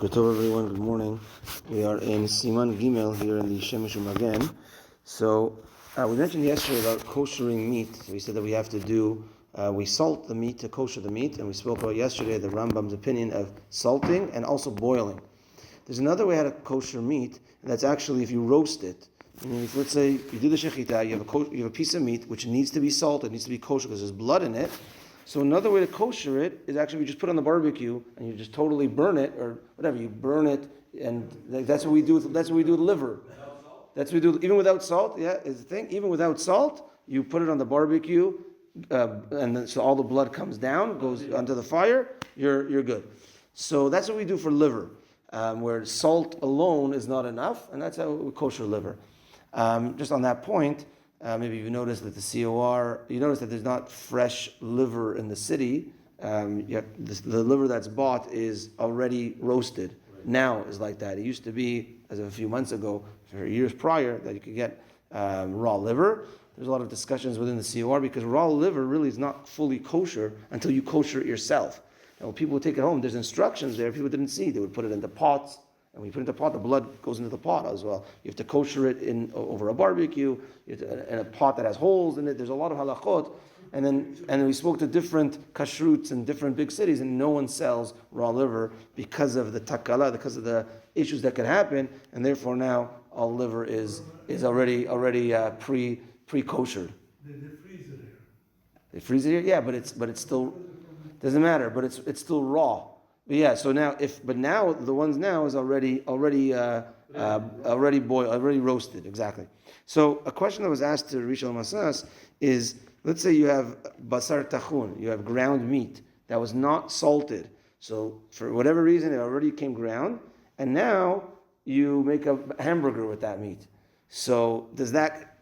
Boker Tov, everyone. Good morning. We are in Siman Gimel here in the Shemesh U'Magen. So we mentioned yesterday about koshering meat. So we said that we have to do we salt the meat to kosher the meat, and we spoke about yesterday the Rambam's opinion of salting and also boiling. There's another way how to kosher meat, and that's actually if you roast it. Meaning, if let's say you do the shechita, you have a piece of meat which needs to be salted, needs to be kosher because there's blood in it. So another way to kosher it is actually you just put it on the barbecue and you just totally burn it or whatever. You burn it, and that's what we do. That's what we do with liver. That's what we do even without salt. Yeah, is the thing. Even without salt, you put it on the barbecue, and then, so all the blood comes down, goes onto the fire. You're good. So that's what we do for liver, where salt alone is not enough, and that's how we kosher liver. Just on that point. Maybe you noticed that the COR, you notice that there's not fresh liver in the city. The liver that's bought is already roasted. Right. Now is like that. It used to be, as of a few months ago, for years prior, that you could get raw liver. There's a lot of discussions within the COR because raw liver really is not fully kosher until you kosher it yourself. And when people would take it home, there's instructions there people didn't see. They would put it into pots. And when you put it in the pot, the blood goes into the pot as well. You have to kosher it over a barbecue, in a pot that has holes in it. There's a lot of halachot. And then we spoke to different kashruts in different big cities, and no one sells raw liver because of the takala, because of the issues that could happen. And therefore now all liver is already pre-koshered. They freeze it here. They freeze it here, yeah, but it's still doesn't matter. But it's still raw. But yeah, so now now the ones now is already boiled, already roasted, exactly. So a question that was asked to Rishon Masas is, let's say you have basar tachun, you have ground meat that was not salted. So for whatever reason, it already came ground, and now you make a hamburger with that meat. So does that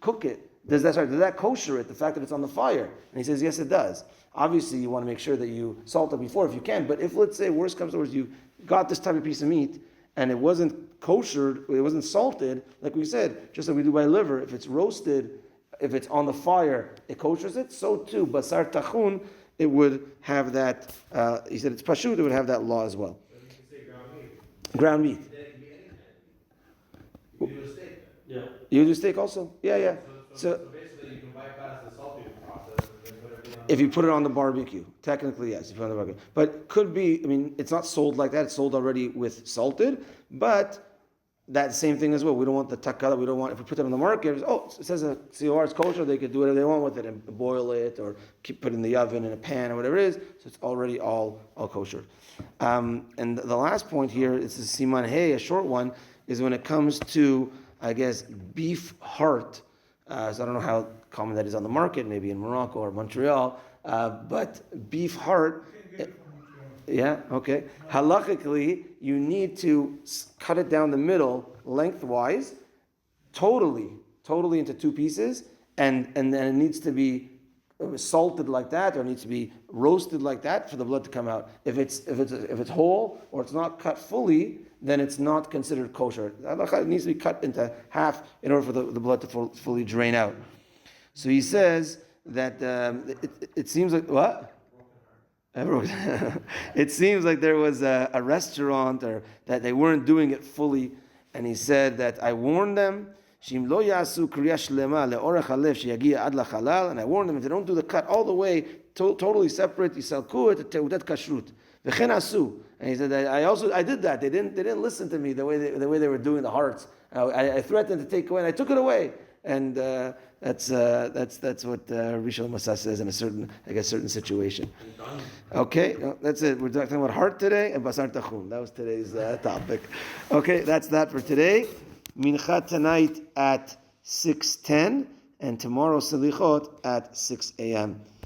cook it? Does that kosher it, the fact that it's on the fire? And he says, yes, it does. Obviously, you want to make sure that you salt it before if you can, but if, let's say, worst comes to worst, you got this type of piece of meat, and it wasn't koshered, it wasn't salted, like we said, just like we do by liver, if it's roasted, if it's on the fire, it koshers it, so too, basar tachun, it would have that, he said it's pashut, it would have that law as well. But you can say ground meat. Ground meat. That can be any kind of meat. You can do a steak. Yeah. You do steak also? Yeah. So basically, you can bypass the salting process and then put everything on. If you put it on the barbecue, technically yes, if you put it on the barbecue. But could be, I mean, it's not sold like that. It's sold already with salted, but that same thing as well. We don't want the takala. We don't want, if we put it on the market, it says a COR is kosher, they could do whatever they want with it and boil it or keep put it in the oven in a pan or whatever it is. So it's already all kosher. And the last point here, it's a siman hey, a short one, is when it comes to, I guess, beef heart. So I don't know how common that is on the market, maybe in Morocco or Montreal, but beef heart, yeah, okay. Halachically, you need to cut it down the middle, lengthwise, totally into two pieces, and then it needs to be salted like that, or it needs to be roasted like that for the blood to come out. If it's whole or it's not cut fully, then it's not considered kosher. It needs to be cut into half in order for the blood to fully drain out. So he says that it seems like what? It seems like there was a restaurant or that they weren't doing it fully, and he said that I warned them. And I warned them, if they don't do the cut all the way, totally separate, kashrut. And he said, I did that. They didn't listen to me the way they were doing the hearts. I threatened to take away, and I took it away. And that's what Rishon Masas says in a certain situation. Okay, that's it. We're talking about heart today and basar tachun. That was today's topic. Okay, that's that for today. Mincha tonight at 6:10, and tomorrow Selichot at 6 a.m.